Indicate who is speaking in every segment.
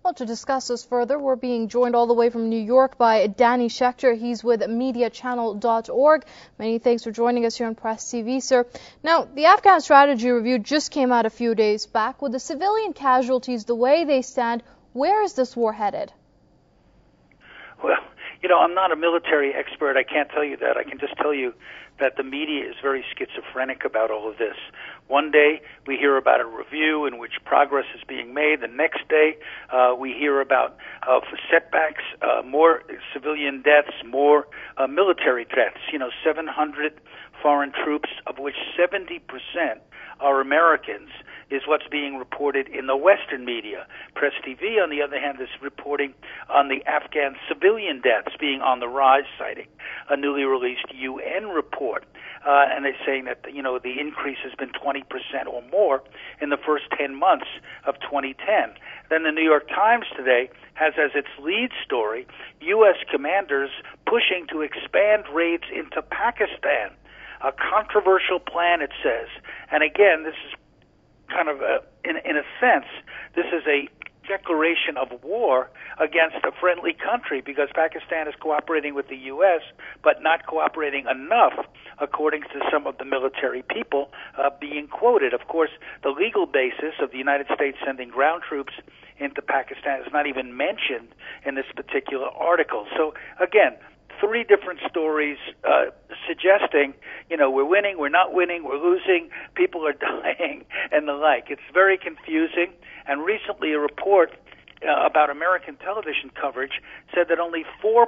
Speaker 1: Well, to discuss this further, we're being joined all the way from New York by Danny Schechter. He's with MediaChannel.org. Many thanks for joining us here on Press TV, sir. Now, the Afghan Strategy Review just came out a few days back. With the civilian casualties the way they stand, where is this war headed?
Speaker 2: Well, I'm not a military expert. I can't tell you that. I can just tell you that the media is very schizophrenic about all of this. One day we hear about a review in which progress is being made. The next day we hear about setbacks, more civilian deaths, more military deaths. 700 foreign troops, of which 70% are Americans, is what's being reported in the Western media. Press TV, on the other hand, is reporting on the Afghan civilian deaths being on the rise, citing a newly released UN report. And they're saying that, the increase has been 20% or more in the first 10 months of 2010. Then the New York Times today has as its lead story U.S. commanders pushing to expand raids into Pakistan. A controversial plan, it says. And again, this is kind of, in a sense, this is a declaration of war against a friendly country because Pakistan is cooperating with the U.S., but not cooperating enough, according to some of the military people being quoted. Of course, the legal basis of the United States sending ground troops into Pakistan is not even mentioned in this particular article. So, again, three different stories suggesting, we're winning, we're not winning, we're losing, people are dying, and the like. It's very confusing. And recently a report about American television coverage said that only 4%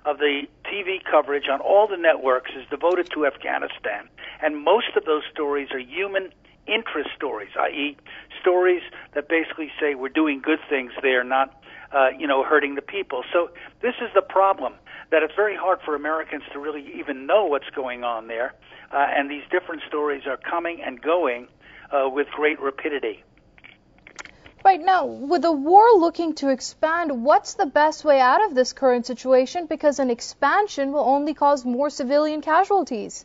Speaker 2: of the TV coverage on all the networks is devoted to Afghanistan. And most of those stories are human interest stories, i.e. stories that basically say we're doing good things there, not hurting the people. So this is the problem, that it's very hard for Americans to really even know what's going on there, and these different stories are coming and going with great rapidity.
Speaker 1: Right now, with the war looking to expand, what's the best way out of this current situation? Because an expansion will only cause more civilian casualties.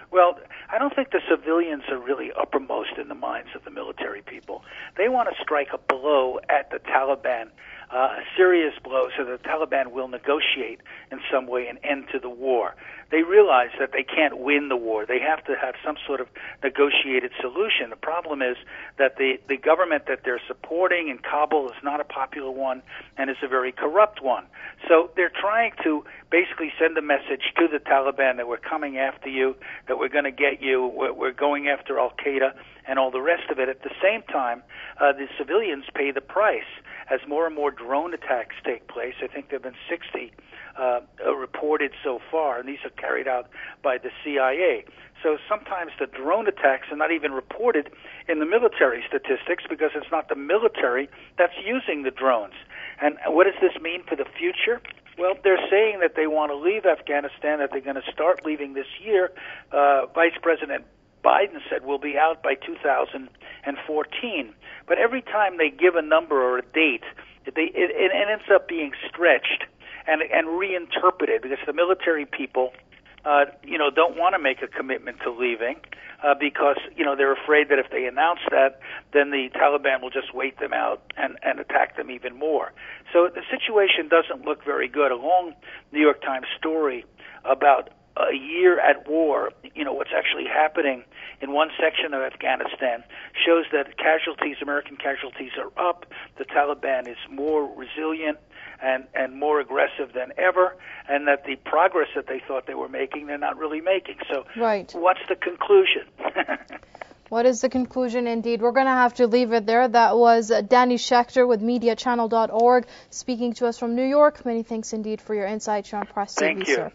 Speaker 2: Well, I don't think the civilians are really uppermost in the minds of the military people. They want to strike a blow at the Taliban, a serious blow, so the Taliban will negotiate in some way an end to the war. They realize that they can't win the war. They have to have some sort of negotiated solution. The problem is that the government that they're supporting in Kabul is not a popular one and is a very corrupt one. So they're trying to basically send a message to the Taliban that we're coming after you, that we're going to get you, we're going after Al-Qaeda and all the rest of it. At the same time, the civilians pay the price as more and more drone attacks take place. I think there have been 60 reported so far, and these are carried out by the CIA. So sometimes the drone attacks are not even reported in the military statistics because it's not the military that's using the drones. And what does this mean for the future? Well, they're saying that they want to leave Afghanistan, that they're going to start leaving this year. Vice President Biden said we'll be out by 2014. But every time they give a number or a date, it ends up being stretched and reinterpreted because the military people, don't want to make a commitment to leaving because, they're afraid that if they announce that, then the Taliban will just wait them out and attack them even more. So the situation doesn't look very good. A long New York Times story about a year at war, what's actually happening in one section of Afghanistan shows that casualties, American casualties, are up. The Taliban is more resilient and more aggressive than ever, and that the progress that they thought they were making, they're not really making. So
Speaker 1: right.
Speaker 2: What's the conclusion?
Speaker 1: What is the conclusion, indeed? We're going to have to leave it there. That was Danny Schechter with MediaChannel.org speaking to us from New York. Many thanks indeed for your insight here on Press TV,
Speaker 2: Thank you.
Speaker 1: sir.